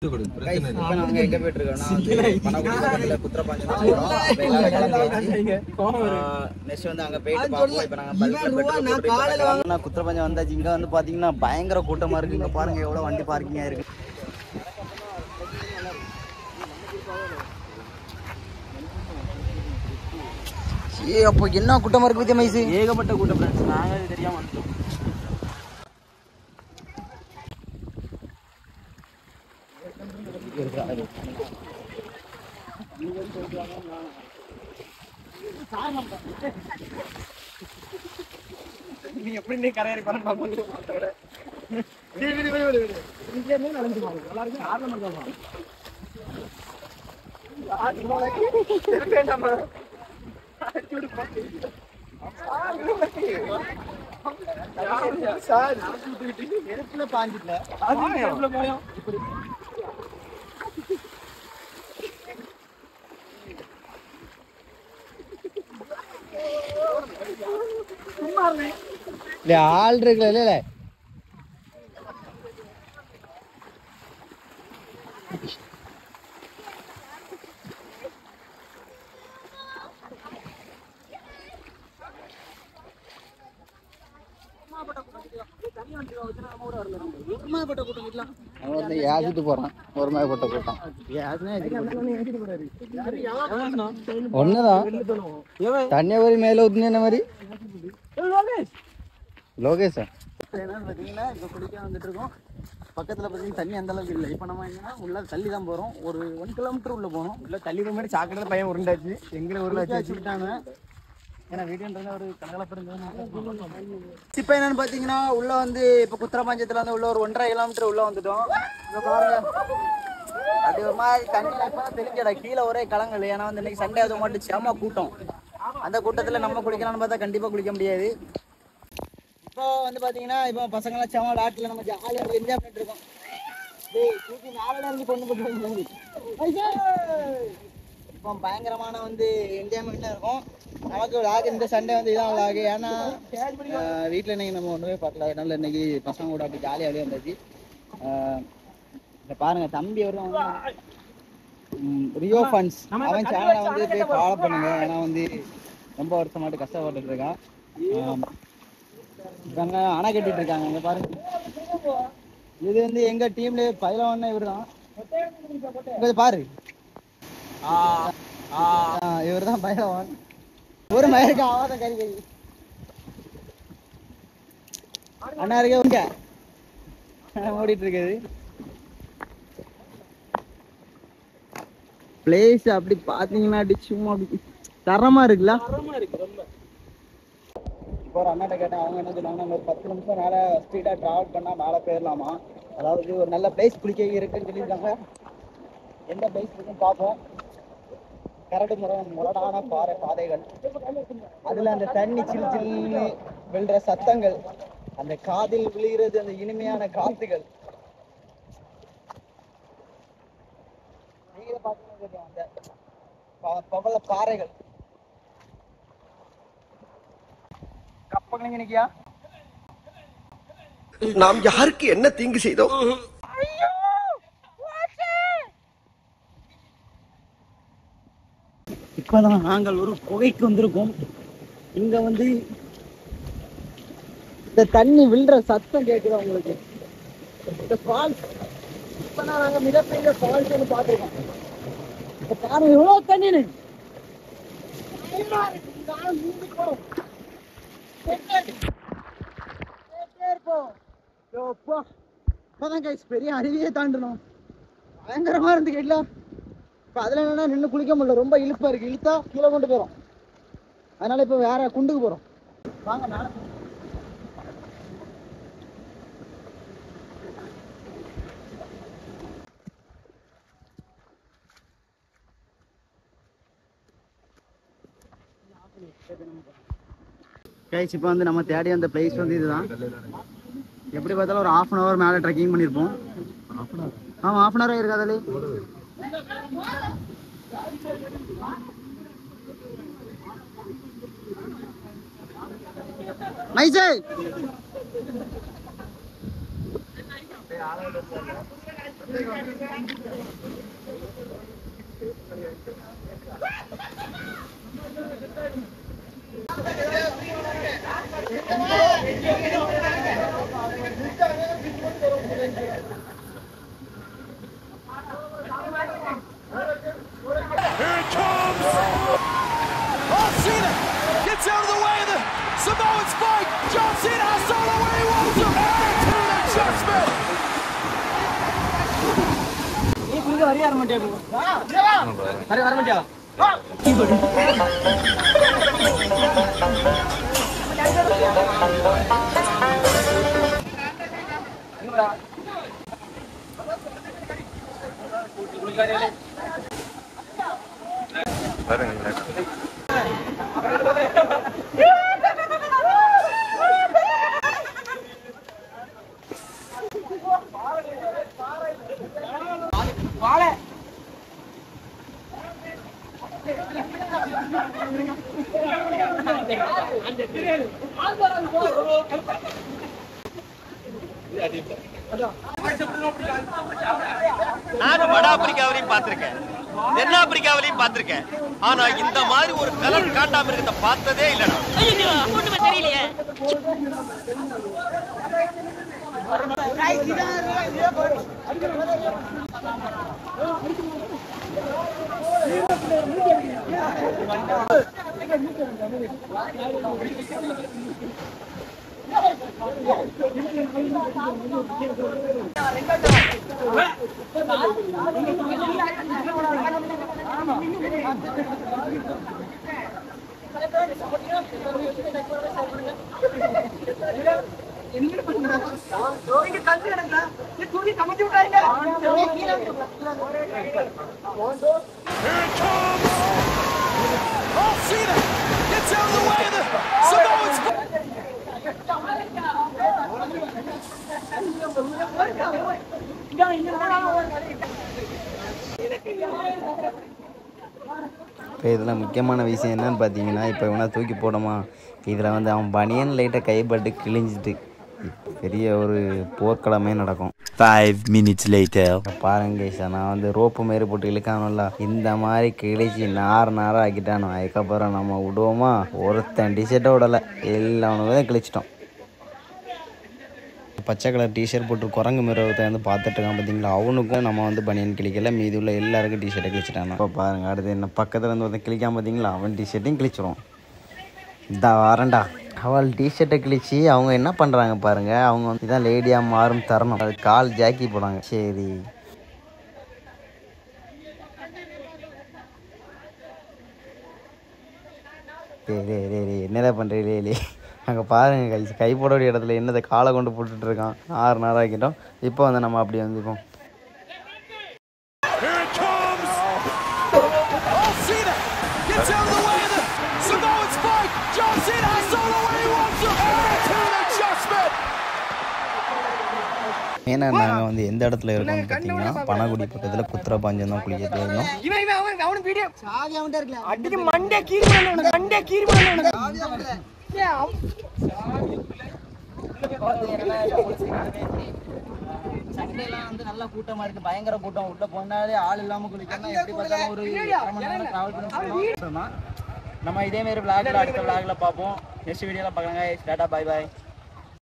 நாங்க எங்க போயிட்டு இருக்கோம்னா நெக்ஸ்ட் வந்து அங்க போயிட்டு பாப்போம். இப்ப நாங்க குத்திரப்பஞ்சம் வந்தாச்சு. இங்க வந்து பாத்தீங்கன்னா பயங்கர கூட்டமா இருக்கு. இங்க பாருங்க எவ்வளவு வண்டி பார்க்கிங்கா இருக்கு. அப்போ என்ன கூட்டமா இருக்கு வித்தியா மைசு? ஏகப்பட்ட கூட்டம் ஃப்ரெண்ட்ஸ். நாங்க அது தெரியாம வந்துட்டோம். நீ எப்படி கரையறி பண்ண பாப்பீங்க? நடந்து போகும் எல்லாருக்கும் காரணம் தான். ஆள் இருக்குல்ல ஏசிட்டு போறான். ஒரு மாயப்பட்ட கூட்டம் ஒண்ணுதான். தண்ணிய வரி மேல ஊத்துன மாதிரி லோகேஷ் பாத்தீங்கன்னா இப்ப குளிக்க வந்துட்டு இருக்கோம். பக்கத்துல பாத்தீங்கன்னா தண்ணி அந்த அளவுக்கு இல்லை. இப்ப நம்ம என்னன்னா உள்ள தள்ளி தான் போறோம். ஒரு 1 கிலோமீட்டர் உள்ள போனோம். உள்ள தள்ளி போய் மாதிரி சாக்கடையில பையன் உருண்டாச்சு. எங்களை உருளை வச்சுக்கிட்டாங்க. ஏன்னா வீடுன்றது ஒரு கலகலப்பு. இப்ப என்னன்னு பாத்தீங்கன்னா உள்ள வந்து இப்ப குத்திரப்பஞ்சத்துல வந்து உள்ள ஒரு 1.5 கிலோமீட்டர் உள்ள வந்துட்டோம். இங்க பாருங்க அது ஒரு மாதிரி தண்ணி தெளிக்கடா கீழே ஒரே கலங்கள். ஏன்னா வந்து இன்னைக்கு சண்டே அது மட்டும் செம கூட்டம். அந்த கூட்டத்துல நம்ம குளிக்கலாம்னு பார்த்தா கண்டிப்பா குளிக்க முடியாது. இப்போ வந்து பாத்தீங்கன்னா இப்போ பசங்க எல்லாம் செம ஆட்டில் நம்ம ஜாலியா என்ஜாய் பண்ணிட்டு இருக்கோம். கொண்டு போட்டு இப்போ பயங்கரமான வந்து என்ஜாய்மெண்ட்டாக இருக்கும். நமக்கு விளாக் இந்த சண்டே வந்து இதான் விளாக். ஏன்னா வீட்டில் இன்னைக்கு நம்ம ஒன்றுமே பார்க்கல. அதனால இன்னைக்கு பசங்க கூட அப்படி ஜாலியாக வெளியே வந்தாச்சு. இதை பாருங்க தம்பி வருவாங்க ரியோ ஃபன்ஸ். அவன் சேனலை வந்து போய் ஃபாலோ பண்ணுங்க. ஏன்னா வந்து ரொம்ப வருஷமாட்டு கஷ்டப்பட்டுட்டு இருக்கான். இவங்க அணை கட்டிட்டு இருக்காங்க. இங்க பாருங்க இது வந்து எங்க டீம்ல பயிலவன் இவர் தான். பாரு இவர் தான் பயிலவன். ஒரு மயிருக்கு ஆவாத கறி கறி அண்ணா இருக்க உங்க ஓடிட்டு இருக்குது. பிளேஸ் அப்படி பாத்தீங்கன்னா சும்மா அப்படி தரமா இருக்குல்ல. இப்போ ஒரு அண்ணாட்ட கேட்டேன். அவங்க என்ன சொன்னாங்க, நம்ம ஒரு 10 நிமிஷம் மேலே ஸ்பீடாக ட்ராவல் பண்ணால் மேலே போயிடலாமா. அதாவது ஒரு நல்ல பிளேஸ் குளிக்க இருக்குன்னு சொல்லியிருக்காங்க. எந்த பிளேஸ் இருக்குன்னு பார்ப்போம். கரடு முரடான பாதைகள், அதில் அந்த தண்ணி சில்லு சில்லுன்னு விழுற சத்தங்கள், அந்த காதில் விழுகிறது அந்த இனிமையான காத்துகள். நீங்களே பார்த்தீங்கன்னா அந்த பவள பாறைகள். நாம் யாருக்கு என்ன தீங்கு செய்தோம்? இப்பதான் நாங்கள் ஒரு குகைக்கு வந்திருக்கோம். இங்க வந்து இந்த தண்ணி விழுற சத்தம் கேக்குதா உங்களுக்கு? இந்த ஃபால்ஸ் இப்பதான் நாங்க மிகப்பெரிய ஃபால்ஸ் ஒன்று பார்த்துருக்கோம். இப்ப பாருங்க எவ்வளவு தண்ணி பெரிய அருவியே தாண்டணும். பயங்கரமா இருந்து கேட்கல. இப்ப அதுல என்னன்னா நின்று குளிக்க முடியல. ரொம்ப இழுப்பா இருக்கு. இழுத்தா கீழே கொண்டு போயிடும். அதனால இப்ப வேற குண்டுக்கு போறோம். வாங்க மேல கைஸ். இப்போ வந்து நம்ம தேடி அந்த பிளேஸ் வந்து இதுதான். எப்படி பார்த்தாலும் ஒரு 1/2 hour மேலே ட்ரெக்கிங் பண்ணியிருப்போம். ஆமாம் 1/2 hour ஆயிருக்கா அதில். மைசே Cena gets out of the way of the Samoan spike. John Cena has solo where he wants him. Attitude adjustment. நான் வட ஆப்பிரிக்காவிலையும் பார்த்திருக்கேன், தென்னாப்பிரிக்காவிலையும் பார்த்திருக்கேன். ஆனா இந்த மாதிரி ஒரு கலர் காட்டாம இருக்கிறத பார்த்ததே இல்லடா. ஒண்ணுமே தெரியலையே. Cena gets out of the way of the Samoan spike. இப்போ இதில் முக்கியமான விஷயம் என்னன்னு பார்த்தீங்கன்னா, இப்போ இவனை தூக்கி போடமா, இதில் வந்து அவன் பனியன் லைட்டை கைப்பட்டு கிழிஞ்சிட்டு பெரிய ஒரு போர்க்களமே நடக்கும். 5 minutes later. பாருங்க கேஷா, நான் வந்து ரோப்பு மாரி போட்டு இழுக்கானுல்ல, இந்த மாதிரி கிழிச்சி நார் ஆக்கிட்டானோ. அதுக்கப்புறம் நம்ம விடுவோமா? ஒருத்தன் டிஷர்ட்டை விடலை, எல்லாவனுக்கும் கிழிச்சிட்டோம். பச்சை கலர் டிஷர்ட் போட்டு குரங்கு மிரவத்தை வந்து பார்த்துட்டு இருக்கான் பார்த்தீங்களா, அவனுக்கும் நம்ம வந்து பனியன் கிழிக்கல, மீதி உள்ள எல்லாருக்கும் டிஷர்ட்டை கிழிச்சிட்டானோ. இப்போ பாருங்கள், அடுத்து என்ன பக்கத்தில் வந்து ஒருத்தன் கிழிக்காம பார்த்தீங்களா, அவன் டிஷர்ட்டையும் கிழிச்சிடும். இந்த வரண்டா அவள் டிஷர்ட்டை கிழிச்சி அவங்க என்ன பண்ணுறாங்க பாருங்கள், அவங்க வந்து இதான் லேடியாக மாறும் தரணும், அது கால் ஜாக்கி போடாங்க. சரி என்னதான் பண்ணுறீங்களே, அங்கே பாருங்கள் கை போட வேண்டிய இடத்துல என்னதை காலை கொண்டு போட்டுட்டு இருக்கான். 6 நேரம் ஆக்கிட்டோம். இப்போ வந்து நம்ம அப்படி வந்துப்போம். ஏன்னா நாங்கள் வந்து எந்த இடத்துல இருக்கோம்னு பார்த்தீங்கன்னா, பனகுடி பக்கத்தில் குத்திரப்பாஞ்சம் தான் குளிக்க இருந்தோம். சண்டேலாம் வந்து நல்லா கூட்டமா இருக்கு, பயங்கர கூட்டம். உள்ள போனாலே ஆள் இல்லாம குளிக்கணும். எப்படி பார்த்தாலும் ஒரு 1/2 மணி நேரம் டிராவல் பண்ணி நம்ம இதே மாதிரி விளாக்ல அடுத்த விளாக்ல பார்ப்போம். நெக்ஸ்ட் வீடியோல பார்க்கலாங்க. Tata, bye bye.